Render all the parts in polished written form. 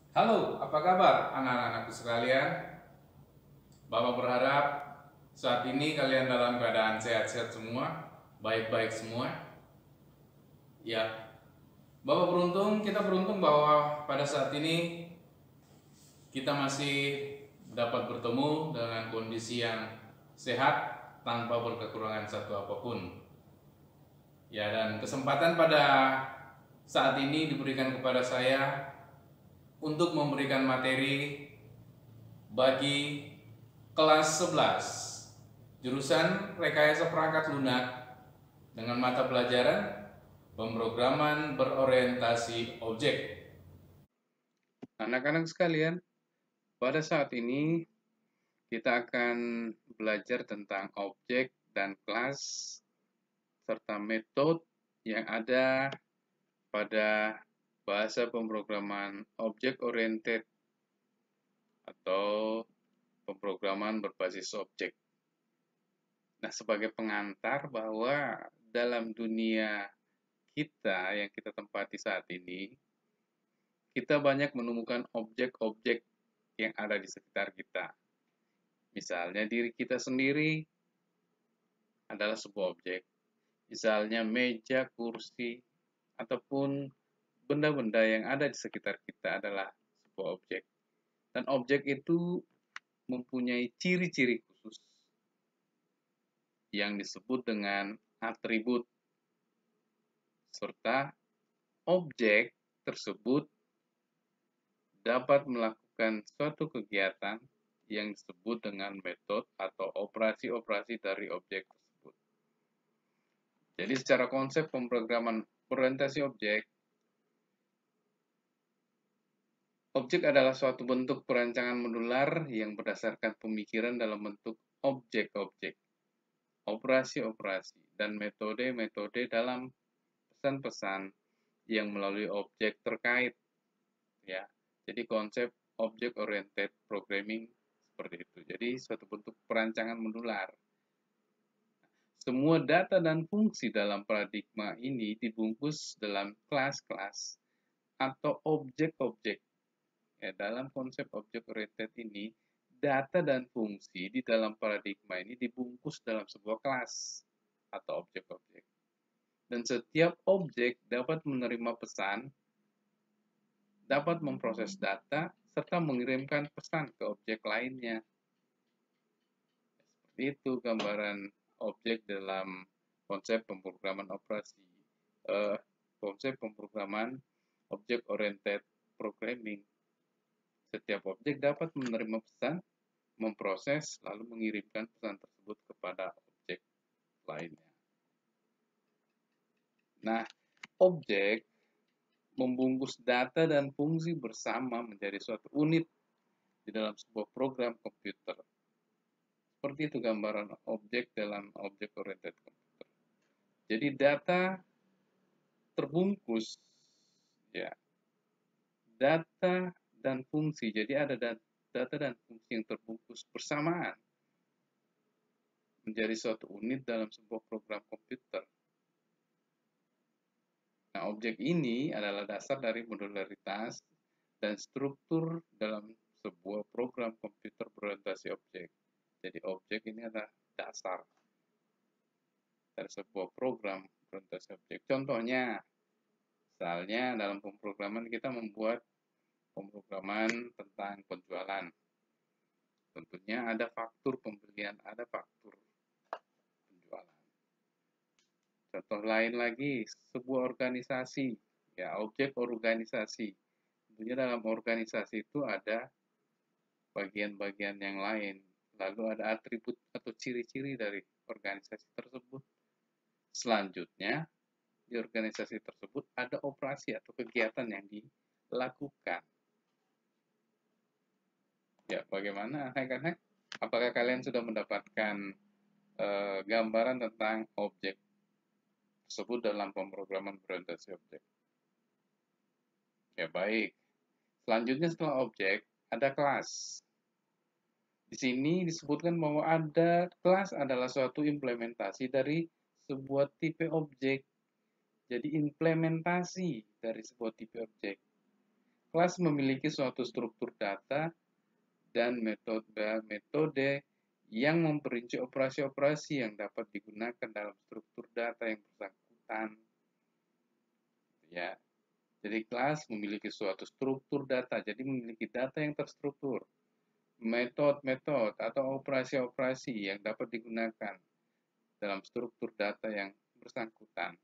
Halo, apa kabar anak-anakku sekalian? Bapak berharap saat ini kalian dalam keadaan sehat-sehat semua, baik-baik semua. Ya, kita beruntung bahwa pada saat ini kita masih dapat bertemu dengan kondisi yang sehat tanpa berkekurangan satu apapun. Ya, dan kesempatan pada saat ini diberikan kepada saya untuk memberikan materi bagi kelas 11 jurusan Rekayasa Perangkat Lunak dengan mata pelajaran pemrograman berorientasi objek. Anak-anak sekalian, pada saat ini kita akan belajar tentang objek dan kelas serta metode yang ada pada bahasa pemrograman objek oriented atau pemrograman berbasis objek. Nah, sebagai pengantar bahwa dalam dunia kita yang kita tempati saat ini, kita banyak menemukan objek-objek yang ada di sekitar kita. Misalnya diri kita sendiri adalah sebuah objek. Misalnya meja, kursi, ataupun benda-benda yang ada di sekitar kita adalah sebuah objek. Dan objek itu mempunyai ciri-ciri khusus yang disebut dengan atribut, serta objek tersebut dapat melakukan suatu kegiatan yang disebut dengan metode atau operasi-operasi dari objek tersebut. Jadi secara konsep pemrograman berorientasi objek, objek adalah suatu bentuk perancangan modular yang berdasarkan pemikiran dalam bentuk objek-objek, operasi-operasi, dan metode-metode dalam pesan-pesan yang melalui objek terkait. Ya, jadi konsep object oriented programming seperti itu. Jadi suatu bentuk perancangan modular. Semua data dan fungsi dalam paradigma ini dibungkus dalam kelas-kelas atau objek-objek. Ya, dalam konsep object oriented ini, data dan fungsi di dalam paradigma ini dibungkus dalam sebuah kelas atau objek-objek. Dan setiap objek dapat menerima pesan, dapat memproses data, serta mengirimkan pesan ke objek lainnya. Seperti itu gambaran objek dalam konsep pemrograman operasi, konsep pemrograman object oriented programming. Setiap objek dapat menerima pesan, memproses, lalu mengirimkan pesan tersebut kepada objek lainnya. Nah, objek membungkus data dan fungsi bersama menjadi suatu unit di dalam sebuah program komputer. Seperti itu gambaran objek dalam objek oriented komputer. Jadi data terbungkus, ya, data dan fungsi. Jadi ada data dan fungsi yang terbungkus bersamaan menjadi suatu unit dalam sebuah program komputer. Nah, objek ini adalah dasar dari modularitas dan struktur dalam sebuah program komputer berorientasi objek. Jadi objek ini adalah dasar dari sebuah program berorientasi objek. Contohnya, misalnya dalam pemrograman kita membuat pemrograman tentang penjualan. Tentunya ada faktur pembelian, ada faktur penjualan. Contoh lain lagi, sebuah organisasi, ya objek organisasi. Tentunya dalam organisasi itu ada bagian-bagian yang lain. Lalu ada atribut atau ciri-ciri dari organisasi tersebut. Selanjutnya, di organisasi tersebut ada operasi atau kegiatan yang dilakukan. Ya, bagaimana anak-anak? Apakah kalian sudah mendapatkan gambaran tentang objek tersebut dalam pemrograman berorientasi objek? Ya, baik. Selanjutnya setelah objek, ada kelas. Di sini disebutkan bahwa ada kelas adalah suatu implementasi dari sebuah tipe objek. Jadi implementasi dari sebuah tipe objek. Kelas memiliki suatu struktur data dan metode yang memperinci operasi-operasi yang dapat digunakan dalam struktur data yang bersangkutan. Ya, jadi kelas memiliki suatu struktur data, jadi memiliki data yang terstruktur, metode atau operasi-operasi yang dapat digunakan dalam struktur data yang bersangkutan.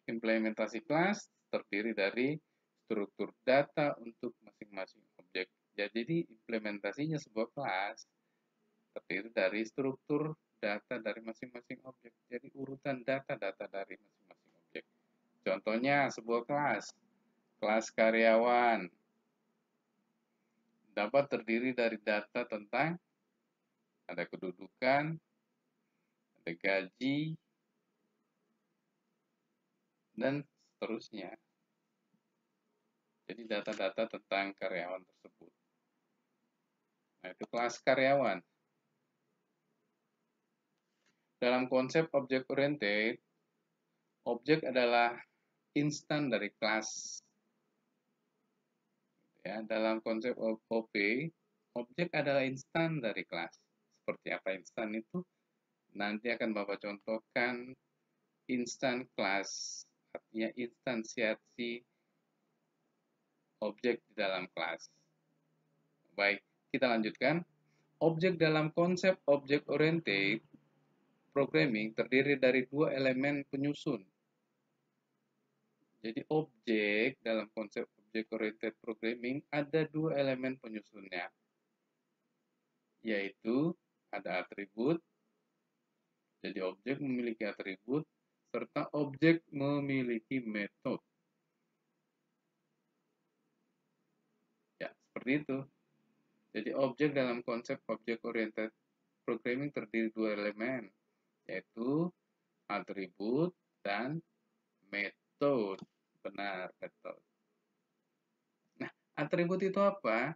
Implementasi kelas terdiri dari struktur data untuk masing-masing objek. Jadi implementasinya sebuah kelas terdiri dari struktur data dari masing-masing objek. Jadi urutan data-data dari masing-masing objek. Contohnya sebuah kelas karyawan dapat terdiri dari data tentang ada kedudukan, ada gaji, dan seterusnya. Jadi data-data tentang karyawan tersebut. Nah, itu kelas karyawan. Dalam konsep object oriented, objek adalah instan dari kelas. Ya, dalam konsep OP, objek adalah instan dari kelas. Seperti apa instan itu? Nanti akan Bapak contohkan instan kelas, artinya instansiasi objek di dalam kelas. Baik, kita lanjutkan. Objek dalam konsep object oriented programming terdiri dari dua elemen penyusun. Jadi objek dalam konsep object oriented programming ada dua elemen penyusunnya, yaitu ada atribut, jadi objek memiliki atribut, serta objek memiliki metode. Ya, seperti itu. Jadi objek dalam konsep object oriented programming terdiri dua elemen, yaitu atribut dan metode. Benar, metode. Nah, atribut itu apa?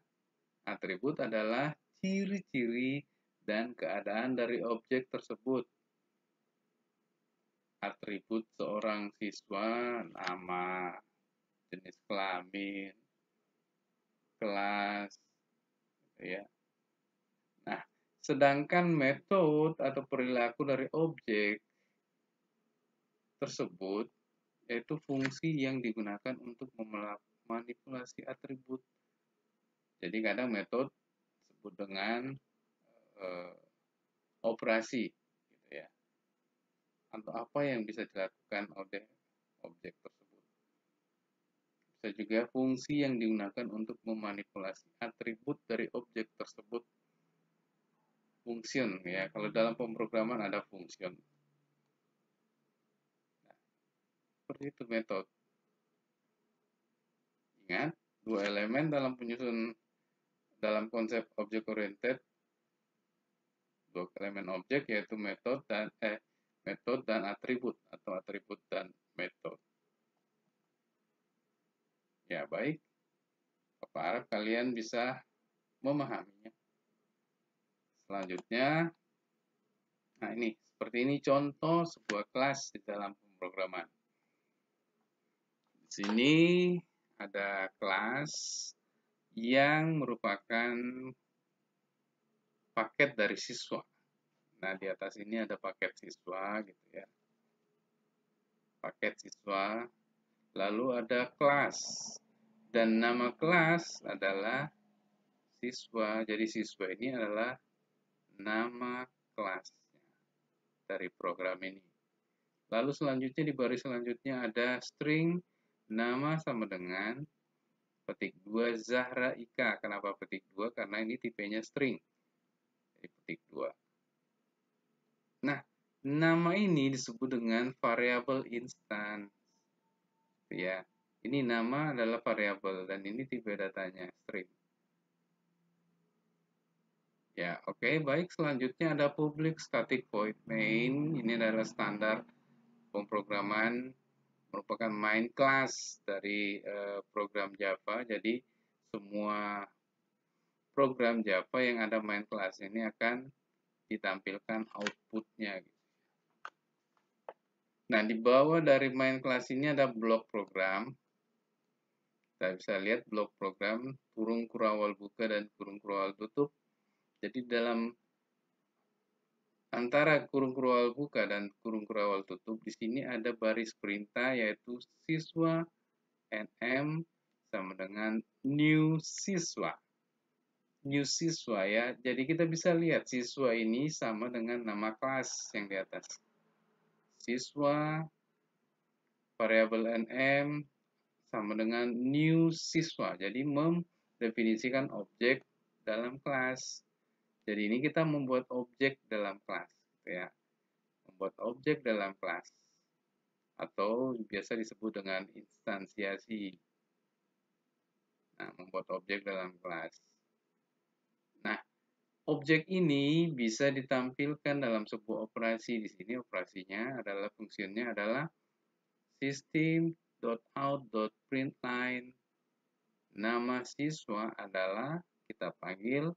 Atribut adalah ciri-ciri dan keadaan dari objek tersebut. Atribut seorang siswa, nama, jenis kelamin, kelas, ya. Nah, sedangkan metode atau perilaku dari objek tersebut yaitu fungsi yang digunakan untuk memanipulasi atribut. Jadi kadang metode disebut dengan operasi, gitu ya, atau apa yang bisa dilakukan oleh objek tersebut. Bisa juga fungsi yang digunakan untuk memanipulasi atribut dari objek tersebut. Function, ya, kalau dalam pemrograman ada function. Nah, seperti itu metode. Ingat, dua elemen dalam penyusun dalam konsep object oriented, dua elemen objek yaitu metode dan atribut atau atribut dan metode. Ya, baik. Bapak harap kalian bisa memahaminya. Selanjutnya, nah ini, seperti ini contoh sebuah kelas di dalam pemrograman. Di sini ada kelas yang merupakan paket dari siswa. Nah, di atas ini ada paket siswa gitu ya. Paket siswa. Lalu ada kelas. Dan nama kelas adalah siswa. Jadi siswa ini adalah nama kelasnya dari program ini. Lalu selanjutnya di baris selanjutnya ada string nama sama dengan petik 2 Zahra Ika. Kenapa petik 2? Karena ini tipenya string. Jadi petik 2. Nah, nama ini disebut dengan variabel instance. Ya, ini nama adalah variabel dan ini tipe datanya string. Ya, oke, baik. Selanjutnya ada public static void main. Ini adalah standar pemrograman, merupakan main class dari program Java. Jadi semua program Java yang ada main class ini akan ditampilkan outputnya. Nah, di bawah dari main class ini ada blok program. Kita bisa lihat blok program kurung awal buka dan kurung awal tutup. Jadi dalam antara kurung awal buka dan kurung awal tutup, di sini ada baris perintah yaitu siswa NM sama dengan new siswa. New siswa ya. Jadi kita bisa lihat siswa ini sama dengan nama kelas yang di atas. Siswa variabel NM sama dengan new siswa. Jadi mendefinisikan objek dalam kelas. Jadi ini kita membuat objek dalam kelas, gitu ya. Membuat objek dalam kelas atau biasa disebut dengan instansiasi. Nah, membuat objek dalam kelas. Nah, objek ini bisa ditampilkan dalam sebuah operasi. Di sini operasinya adalah fungsinya adalah system.out.println. Nama siswa adalah kita panggil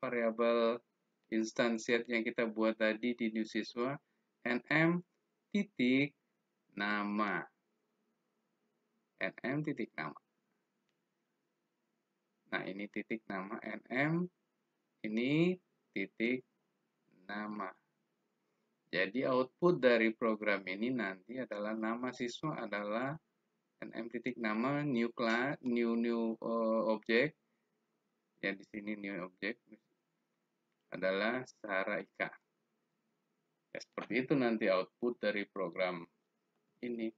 variabel instansiat yang kita buat tadi di new siswa nm titik nama. nm titik nama. Nah, ini titik nama nm, ini titik nama. Jadi output dari program ini nanti adalah nama siswa adalah nm titik nama new class new object. Ya, di sini new object adalah Sarah Ika. Ya, seperti itu nanti output dari program ini.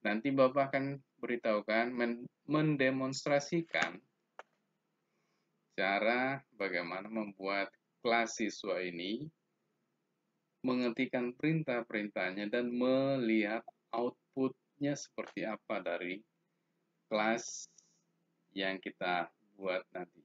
Nanti Bapak akan beritahukan, mendemonstrasikan cara bagaimana membuat kelas siswa ini mengetikkan perintah-perintahnya dan melihat outputnya seperti apa dari kelas yang kita buat nanti.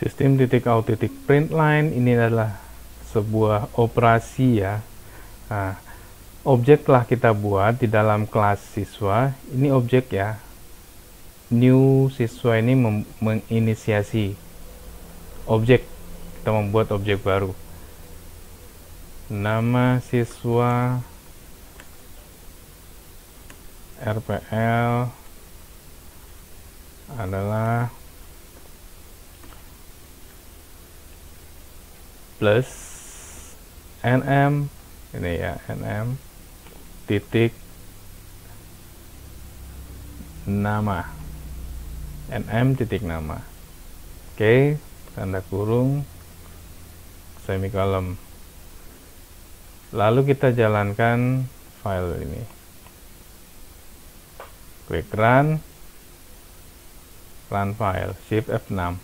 Sistem .out.println ini adalah sebuah operasi ya. Nah, objek telah kita buat di dalam kelas siswa. Ini objek ya. New siswa ini menginisiasi objek. Kita membuat objek baru. Nama siswa RPL adalah plus nm, ini ya, nm titik nama, nm titik nama. Oke, tanda kurung, semikolon. Lalu kita jalankan file ini. Klik run file, shift F6.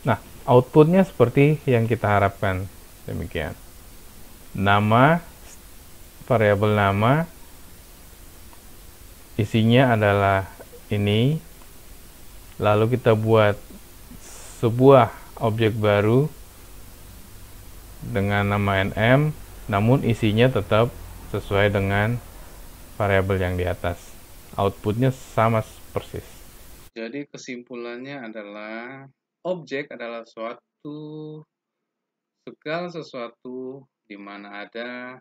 Nah, outputnya seperti yang kita harapkan. Demikian. Nama, variabel nama, isinya adalah ini. Lalu kita buat sebuah objek baru dengan nama nm, namun isinya tetap sesuai dengan variabel yang di atas. Outputnya sama persis. Jadi kesimpulannya adalah objek adalah segala sesuatu di mana ada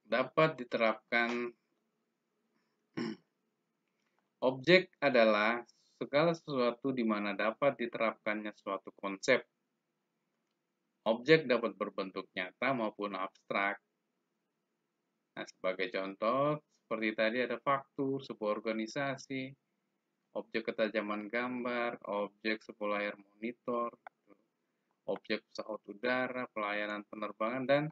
dapat diterapkan. Objek adalah segala sesuatu di mana dapat diterapkannya suatu konsep. Objek dapat berbentuk nyata maupun abstrak. Nah, sebagai contoh, seperti tadi ada faktur, sebuah organisasi, objek ketajaman gambar, objek sebuah layar monitor, objek pesawat udara, pelayanan penerbangan, dan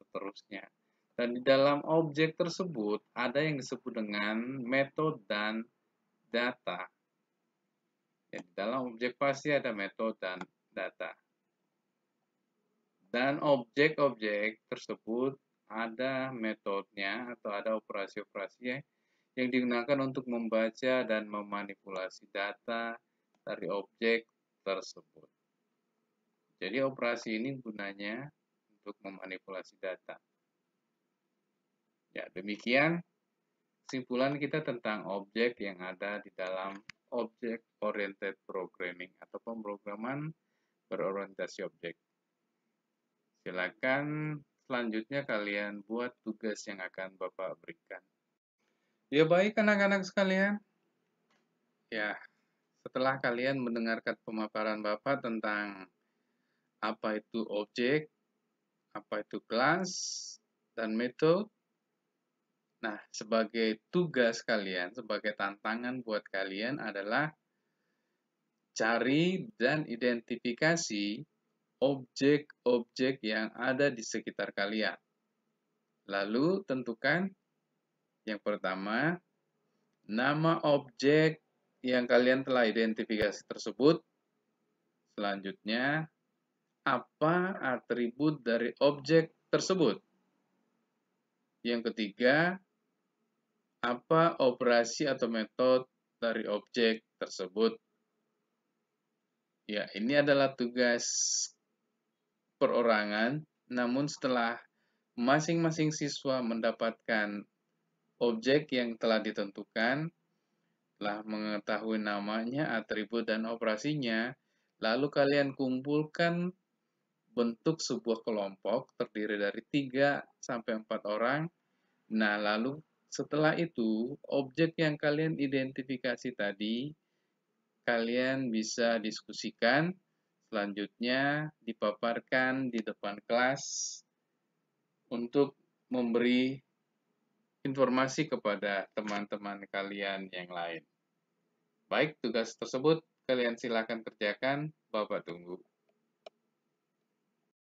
seterusnya. Dan di dalam objek tersebut ada yang disebut dengan metode dan data. Ya, di dalam objek pasti ada metode dan data. Dan objek-objek tersebut ada metodenya atau ada operasi-operasi yang digunakan untuk membaca dan memanipulasi data dari objek tersebut. Jadi operasi ini gunanya untuk memanipulasi data. Ya, demikian kesimpulan kita tentang objek yang ada di dalam Object Oriented Programming atau pemrograman berorientasi objek. Silakan selanjutnya kalian buat tugas yang akan Bapak berikan. Ya baik anak-anak sekalian. Ya, setelah kalian mendengarkan pemaparan Bapak tentang apa itu objek, apa itu kelas, dan metode. Nah, sebagai tugas kalian, sebagai tantangan buat kalian adalah cari dan identifikasi objek-objek yang ada di sekitar kalian. Lalu tentukan yang pertama, nama objek yang kalian telah identifikasi tersebut. Selanjutnya, apa atribut dari objek tersebut? Yang ketiga, apa operasi atau metode dari objek tersebut? Ya, ini adalah tugas perorangan, namun setelah masing-masing siswa mendapatkan objek yang telah ditentukan, telah mengetahui namanya, atribut, dan operasinya, lalu kalian kumpulkan bentuk sebuah kelompok terdiri dari 3-4 orang. Nah, lalu setelah itu, objek yang kalian identifikasi tadi, kalian bisa diskusikan, selanjutnya dipaparkan di depan kelas untuk memberi informasi kepada teman-teman kalian yang lain. Baik, tugas tersebut kalian silakan kerjakan, Bapak tunggu.